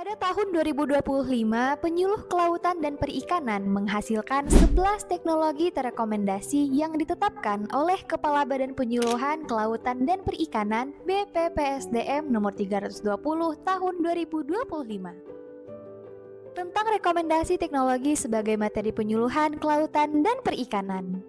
Pada tahun 2025, Penyuluh Kelautan dan Perikanan menghasilkan 11 teknologi terekomendasi yang ditetapkan oleh Kepala Badan Penyuluhan Kelautan dan Perikanan BPPSDM nomor 320 tahun 2025. Tentang rekomendasi teknologi sebagai materi penyuluhan kelautan dan perikanan.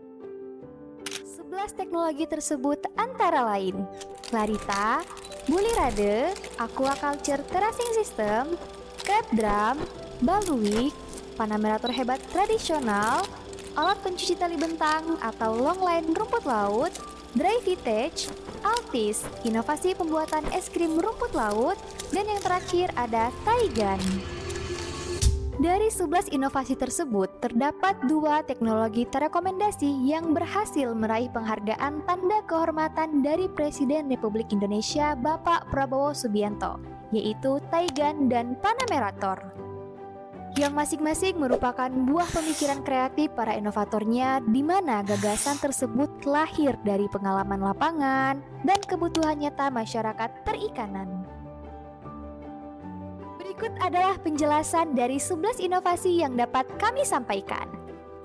11 teknologi tersebut antara lain Larita, Bulirade, Aquaculture Terracing System, Crab Drum, Baluik, Panamerator hebat tradisional, alat pencuci tali bentang atau longline rumput laut, Dry Vintage, Altis, inovasi pembuatan es krim rumput laut, dan yang terakhir ada Taigan. Dari 11 inovasi tersebut, terdapat 2 teknologi terekomendasi yang berhasil meraih penghargaan tanda kehormatan dari Presiden Republik Indonesia Bapak Prabowo Subianto, yaitu Taigan dan Panamerator. Yang masing-masing merupakan buah pemikiran kreatif para inovatornya, di mana gagasan tersebut lahir dari pengalaman lapangan dan kebutuhan nyata masyarakat perikanan. Berikut adalah penjelasan dari 11 inovasi yang dapat kami sampaikan.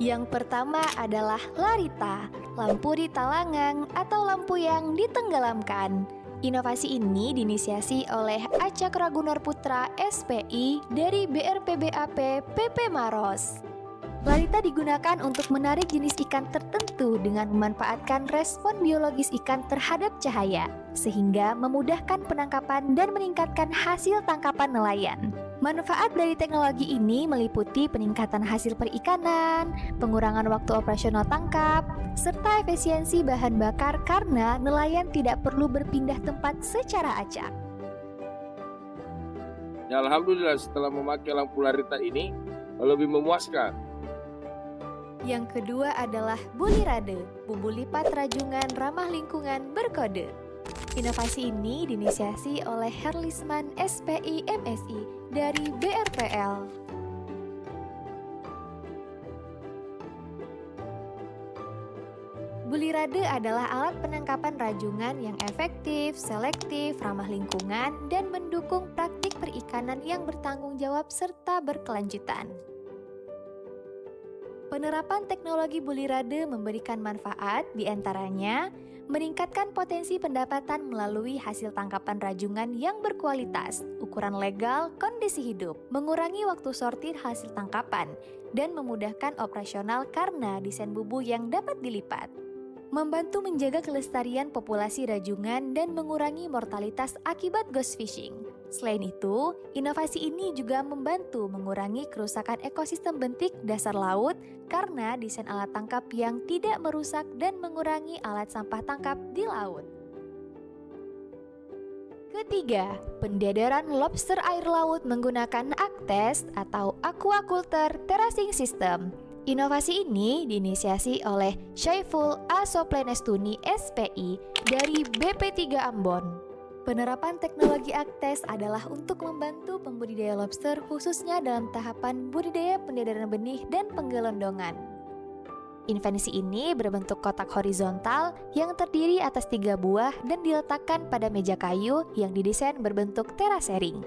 Yang pertama adalah Larita, lampu di talangan atau lampu yang ditenggelamkan. Inovasi ini diinisiasi oleh Acak Ragunar Putra SPI dari BRPBAP PP Maros. Larita digunakan untuk menarik jenis ikan tertentu dengan memanfaatkan respon biologis ikan terhadap cahaya, sehingga memudahkan penangkapan dan meningkatkan hasil tangkapan nelayan. Manfaat dari teknologi ini meliputi peningkatan hasil perikanan, pengurangan waktu operasional tangkap, serta efisiensi bahan bakar karena nelayan tidak perlu berpindah tempat secara acak. Ya, alhamdulillah setelah memakai lampu Larita ini lebih memuaskan. Yang kedua adalah Bulirade, bumbu lipat rajungan ramah lingkungan berkode. Inovasi ini diinisiasi oleh Herlisman SPI MSI dari BRPL. Bulirade adalah alat penangkapan rajungan yang efektif, selektif, ramah lingkungan, dan mendukung praktik perikanan yang bertanggung jawab serta berkelanjutan. Penerapan teknologi Bulirade memberikan manfaat, diantaranya meningkatkan potensi pendapatan melalui hasil tangkapan rajungan yang berkualitas, ukuran legal, kondisi hidup, mengurangi waktu sortir hasil tangkapan, dan memudahkan operasional karena desain bubu yang dapat dilipat. Membantu menjaga kelestarian populasi rajungan dan mengurangi mortalitas akibat ghost fishing. Selain itu, inovasi ini juga membantu mengurangi kerusakan ekosistem bentik dasar laut karena desain alat tangkap yang tidak merusak dan mengurangi alat sampah tangkap di laut. Ketiga, pendedaran lobster air laut menggunakan Actes atau Aquaculture Terracing System. Inovasi ini diinisiasi oleh Syaiful Asoplenestuni SPI dari BP3 Ambon. Penerapan teknologi Actes adalah untuk membantu pembudidaya lobster khususnya dalam tahapan budidaya pendedaran benih dan penggelondongan. Invensi ini berbentuk kotak horizontal yang terdiri atas 3 buah dan diletakkan pada meja kayu yang didesain berbentuk terasering.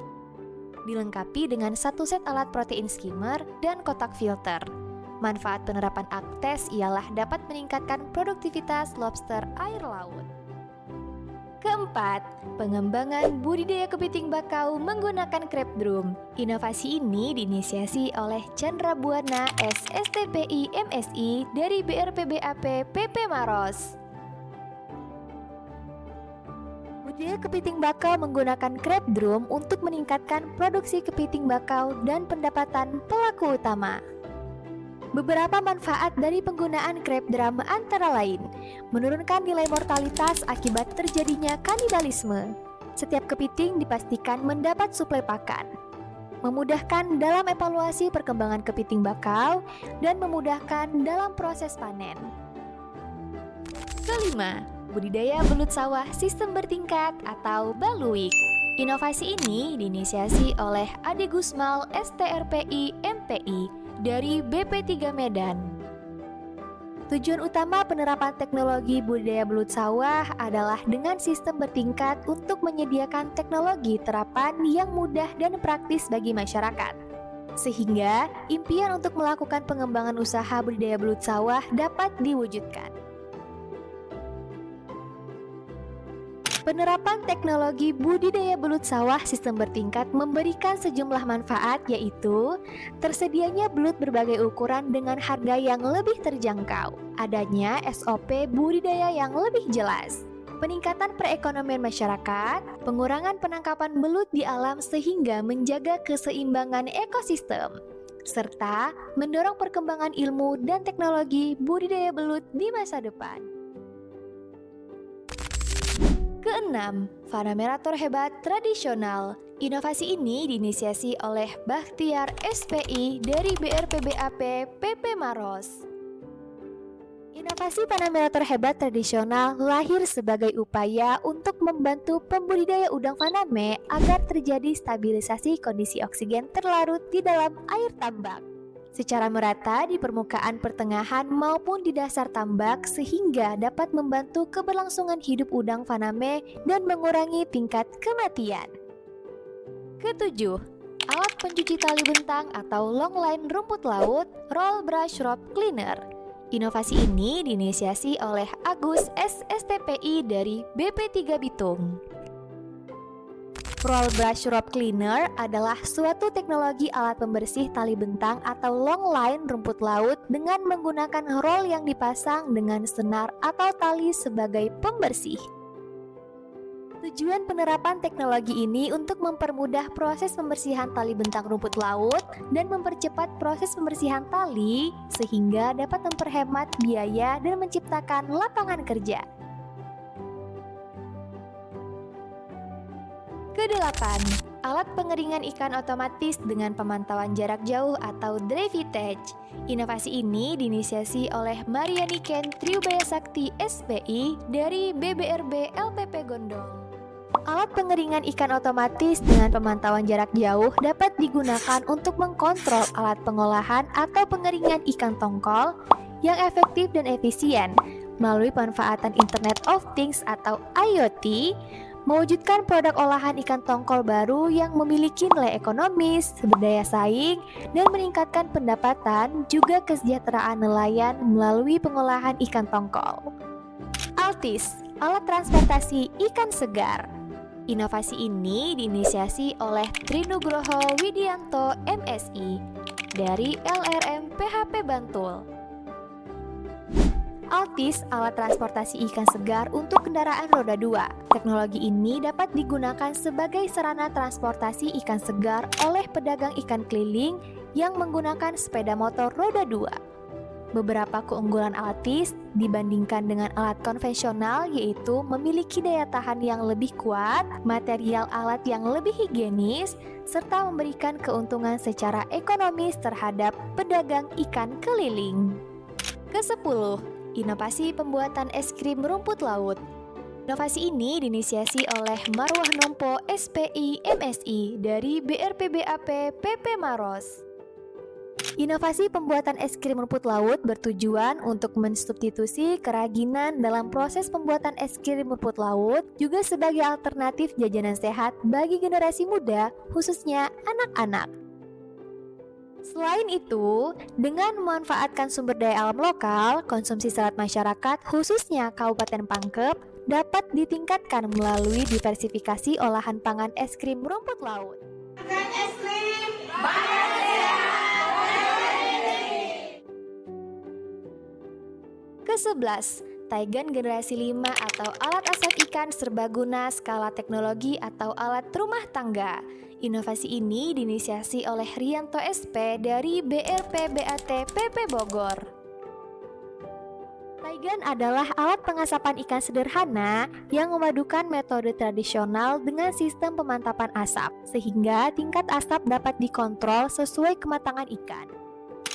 Dilengkapi dengan 1 set alat protein skimmer dan kotak filter. Manfaat penerapan Actes ialah dapat meningkatkan produktivitas lobster air laut. Keempat, pengembangan budidaya kepiting bakau menggunakan crab drum. Inovasi ini diinisiasi oleh Chandra Buana SSTPI MSI dari BRPBAP PP Maros. Budidaya kepiting bakau menggunakan crab drum untuk meningkatkan produksi kepiting bakau dan pendapatan pelaku utama. Beberapa manfaat dari penggunaan crab drum antara lain menurunkan nilai mortalitas akibat terjadinya kanibalisme. Setiap kepiting dipastikan mendapat suplai pakan, memudahkan dalam evaluasi perkembangan kepiting bakau, dan memudahkan dalam proses panen. Kelima, budidaya belut sawah sistem bertingkat atau baluik. Inovasi ini diinisiasi oleh Ade Gusmal STRPI MPI dari BP3 Medan. Tujuan utama penerapan teknologi budidaya belut sawah adalah dengan sistem bertingkat untuk menyediakan teknologi terapan yang mudah dan praktis bagi masyarakat. Sehingga impian untuk melakukan pengembangan usaha budidaya belut sawah dapat diwujudkan. Penerapan teknologi budidaya belut sawah sistem bertingkat memberikan sejumlah manfaat, yaitu tersedianya belut berbagai ukuran dengan harga yang lebih terjangkau, adanya SOP budidaya yang lebih jelas, peningkatan perekonomian masyarakat, pengurangan penangkapan belut di alam sehingga menjaga keseimbangan ekosistem, serta mendorong perkembangan ilmu dan teknologi budidaya belut di masa depan. Keenam, Vanamerator hebat tradisional. Inovasi ini diinisiasi oleh Bakhtiar SPI dari BRPBAP PP Maros. Inovasi Vanamerator hebat tradisional lahir sebagai upaya untuk membantu pembudidaya udang faname agar terjadi stabilisasi kondisi oksigen terlarut di dalam air tambak secara merata di permukaan pertengahan maupun di dasar tambak sehingga dapat membantu keberlangsungan hidup udang faname dan mengurangi tingkat kematian. Ketujuh, alat pencuci tali bentang atau longline rumput laut Roll Brush Rope Cleaner. Inovasi ini diinisiasi oleh Agus SSTPI dari BP3 Bitung. Roll Brush Rope Cleaner adalah suatu teknologi alat pembersih tali bentang atau longline rumput laut dengan menggunakan roll yang dipasang dengan senar atau tali sebagai pembersih. Tujuan penerapan teknologi ini untuk mempermudah proses pembersihan tali bentang rumput laut dan mempercepat proses pembersihan tali sehingga dapat memperhemat biaya dan menciptakan lapangan kerja. Kedelapan, alat pengeringan ikan otomatis dengan pemantauan jarak jauh atau dry footage. Inovasi ini diinisiasi oleh Mariani Ken Triubaya Sakti SPI dari BBRB LPP Gondong. Alat pengeringan ikan otomatis dengan pemantauan jarak jauh dapat digunakan untuk mengkontrol alat pengolahan atau pengeringan ikan tongkol yang efektif dan efisien melalui pemanfaatan Internet of Things atau IoT, mewujudkan produk olahan ikan tongkol baru yang memiliki nilai ekonomis, berdaya saing, dan meningkatkan pendapatan juga kesejahteraan nelayan melalui pengolahan ikan tongkol. Altis, alat transportasi ikan segar. Inovasi ini diinisiasi oleh Trinugroho Widianto MSI dari LRM PHP Bantul. Altis, alat transportasi ikan segar untuk kendaraan roda 2. Teknologi ini dapat digunakan sebagai sarana transportasi ikan segar oleh pedagang ikan keliling yang menggunakan sepeda motor roda 2. Beberapa keunggulan Altis dibandingkan dengan alat konvensional yaitu memiliki daya tahan yang lebih kuat, material alat yang lebih higienis, serta memberikan keuntungan secara ekonomis terhadap pedagang ikan keliling. Ke-10, inovasi pembuatan es krim rumput laut. Inovasi ini diinisiasi oleh Marwah Nompo SPI MSI dari BRPBAP PP Maros. Inovasi pembuatan es krim rumput laut bertujuan untuk mensubstitusi kerajinan dalam proses pembuatan es krim rumput laut juga sebagai alternatif jajanan sehat bagi generasi muda, khususnya anak-anak. Selain itu, dengan memanfaatkan sumber daya alam lokal, konsumsi serat masyarakat, khususnya Kabupaten Pangkep, dapat ditingkatkan melalui diversifikasi olahan pangan es krim rumput laut. Es krim, Ke-11, Taigan generasi 5 atau alat asap ikan serbaguna skala teknologi atau alat rumah tangga. Inovasi ini diinisiasi oleh Rianto SP dari BRPBAT PP Bogor. Taigan adalah alat pengasapan ikan sederhana yang memadukan metode tradisional dengan sistem pemantapan asap, sehingga tingkat asap dapat dikontrol sesuai kematangan ikan.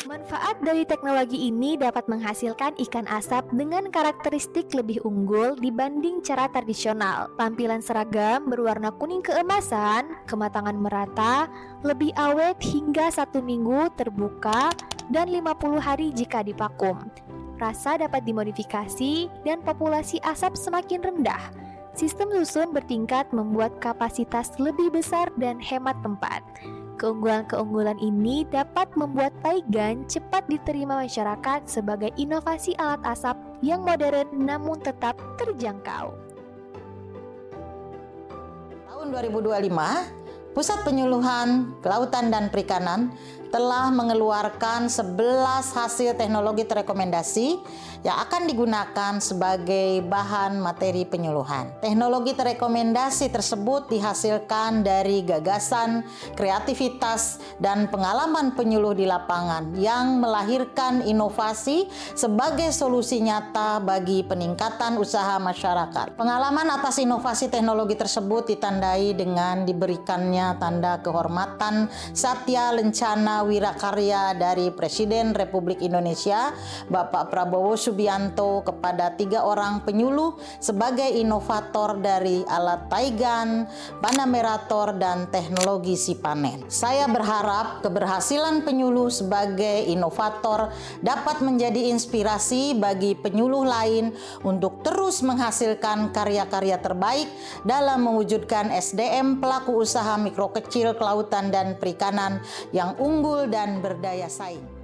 Manfaat dari teknologi ini dapat menghasilkan ikan asap dengan karakteristik lebih unggul dibanding cara tradisional. Tampilan seragam berwarna kuning keemasan, kematangan merata, lebih awet hingga 1 minggu terbuka, dan 50 hari jika divakum. rasa dapat dimodifikasi, dan populasi asap semakin rendah. Sistem susun bertingkat membuat kapasitas lebih besar dan hemat tempat. Keunggulan-keunggulan ini dapat membuat Taigan cepat diterima masyarakat sebagai inovasi alat asap yang modern namun tetap terjangkau. Tahun 2025, Pusat Penyuluhan Kelautan dan Perikanan telah mengeluarkan 11 hasil teknologi terekomendasi yang akan digunakan sebagai bahan materi penyuluhan. Teknologi terekomendasi tersebut dihasilkan dari gagasan, kreativitas, dan pengalaman penyuluh di lapangan yang melahirkan inovasi sebagai solusi nyata bagi peningkatan usaha masyarakat. Pengalaman atas inovasi teknologi tersebut ditandai dengan diberikannya tanda kehormatan Satya Lencana Wirakarya dari Presiden Republik Indonesia Bapak Prabowo Subianto kepada 3 orang penyuluh sebagai inovator dari alat Taigan, Panamerator, dan teknologi sipanen. Saya berharap keberhasilan penyuluh sebagai inovator dapat menjadi inspirasi bagi penyuluh lain untuk terus menghasilkan karya-karya terbaik dalam mewujudkan SDM pelaku usaha mikro kecil kelautan dan perikanan yang unggul dan berdaya saing.